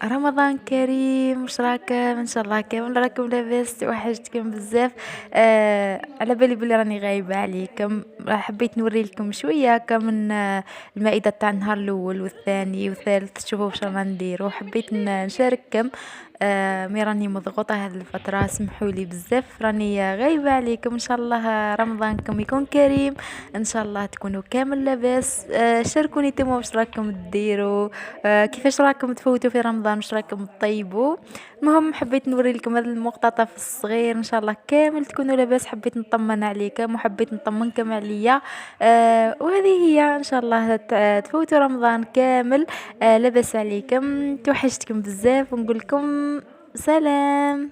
رمضان كريم، واش راكم؟ ان شاء الله كامل راكم لاباس، توحشتكم بزاف. على بالي بلي راني غايبه عليكم. حبيت نوري لكم شويه هكا من المائده تاع النهار الاول والثاني والثالث، تشوفوا واش رانا نديرو. حبيت نشارككم. مي راني مضغوطه هذه الفتره، سمحوا لي بزاف، راني غايبه عليكم. ان شاء الله رمضانكم يكون كريم، ان شاء الله تكونوا كامل لاباس. شاركوني نتوما واش راكم ديروا، كيفاش راكم تفوتوا في رمضان، واش راكم تطيبوا. المهم حبيت نوري لكم هذا المقتطف الصغير، ان شاء الله كامل تكونوا لاباس. حبيت نطمن عليكم وحبيت نطمنكم عليا. وهذه هي، ان شاء الله تفوتوا رمضان كامل لاباس عليكم. توحشتكم بزاف ونقول لكم سلام.